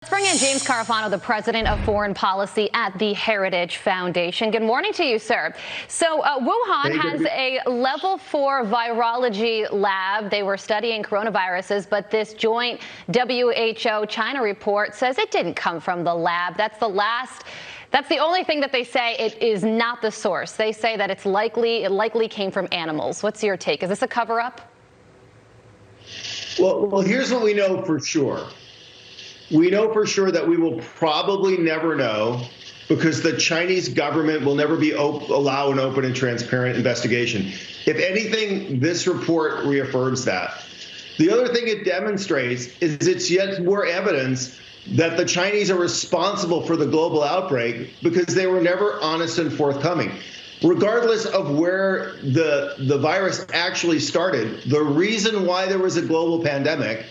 Let's bring in Jay Carafano, the president of foreign policy at the Heritage Foundation. Good morning to you, sir. So Wuhan has a level 4 virology lab. They were studying coronaviruses, but this joint WHO-China report says it didn't come from the lab. That's the only thing that they say. It is not the source. They say that it likely came from animals. What's your take? Is this a cover-up? Well, here's what we know for sure. We know for sure that we will probably never know because the Chinese government will never allow an open and transparent investigation. If anything, this report reaffirms that. The other thing it demonstrates is it's yet more evidence that the Chinese are responsible for the global outbreak because they were never honest and forthcoming. Regardless of where the virus actually started, the reason why there was a global pandemic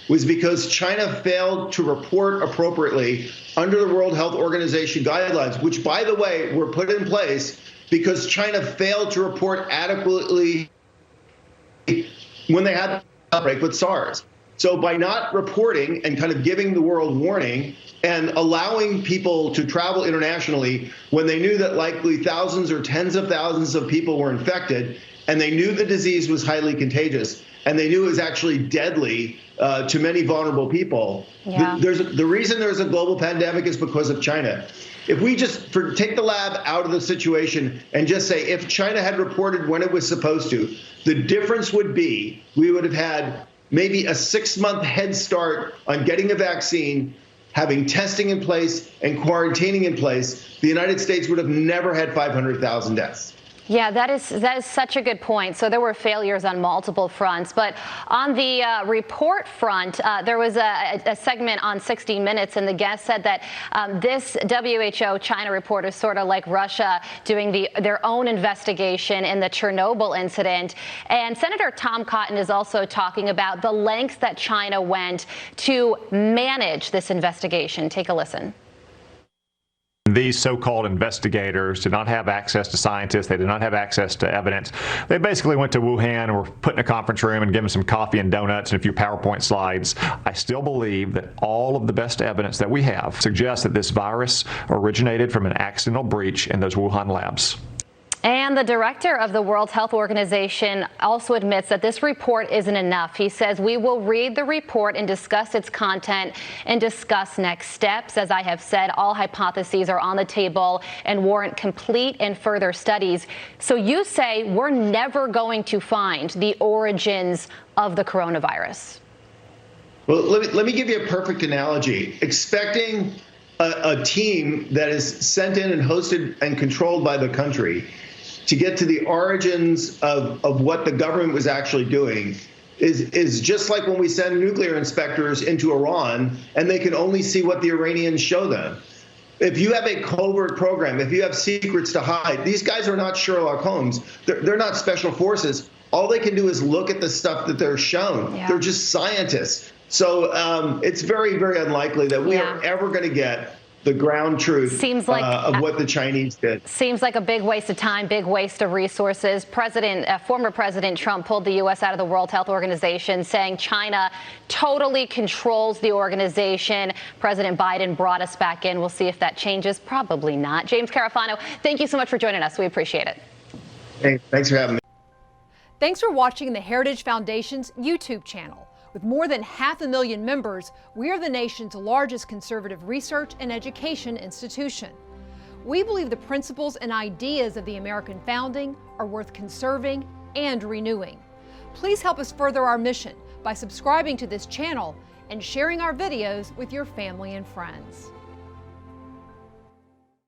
was because China failed to report appropriately under the World Health Organization guidelines, which, by the way, were put in place because China failed to report adequately when they had the outbreak with SARS. So by not reporting and kind of giving the world warning and allowing people to travel internationally when they knew that likely thousands or tens of thousands of people were infected, and they knew the disease was highly contagious, and they knew it was actually deadly to many vulnerable people. Yeah. The reason there's a global pandemic is because of China. If we just take the lab out of the situation and just say if China had reported when it was supposed to, the difference would be we would have had maybe a 6-month head start on getting a vaccine, having testing in place and quarantining in place. The United States would have never had 500,000 deaths. Yeah, that is such a good point. So there were failures on multiple fronts. But on the report front, there was a segment on 60 Minutes, and the guest said that this WHO-China report is sort of like Russia doing their own investigation in the Chernobyl incident. And Senator Tom Cotton is also talking about the lengths that China went to manage this investigation. Take a listen. These so-called investigators did not have access to scientists. They did not have access to evidence. They basically went to Wuhan and were put in a conference room and given some coffee and donuts and a few PowerPoint slides. I still believe that all of the best evidence that we have suggests that this virus originated from an accidental breach in those Wuhan labs. And the director of the World Health Organization also admits that this report isn't enough. He says, we will read the report and discuss its content and discuss next steps. As I have said, all hypotheses are on the table and warrant complete and further studies. So you say we're never going to find the origins of the coronavirus. Well, let me give you a perfect analogy. Expecting a team that is sent in and hosted and controlled by the country to get to the origins of what the government was actually doing is just like when we send nuclear inspectors into Iran and they can only see what the Iranians show them. If you have a covert program, if you have secrets to hide, these guys are not Sherlock Holmes. They're not special forces. All they can do is look at the stuff that they're shown. Yeah. They're just scientists. So it's very, very unlikely that we are ever going to get the ground truth of what the Chinese did. Seems like a big waste of time, big waste of resources. Former President Trump pulled the U.S. out of the World Health Organization, saying China totally controls the organization. President Biden brought us back in. We'll see if that changes. Probably not. Jay Carafano, thank you so much for joining us. We appreciate it. Hey, thanks for having me. Thanks for watching the Heritage Foundation's YouTube channel. With more than 500,000 members, we are the nation's largest conservative research and education institution. We believe the principles and ideas of the American founding are worth conserving and renewing. Please help us further our mission by subscribing to this channel and sharing our videos with your family and friends.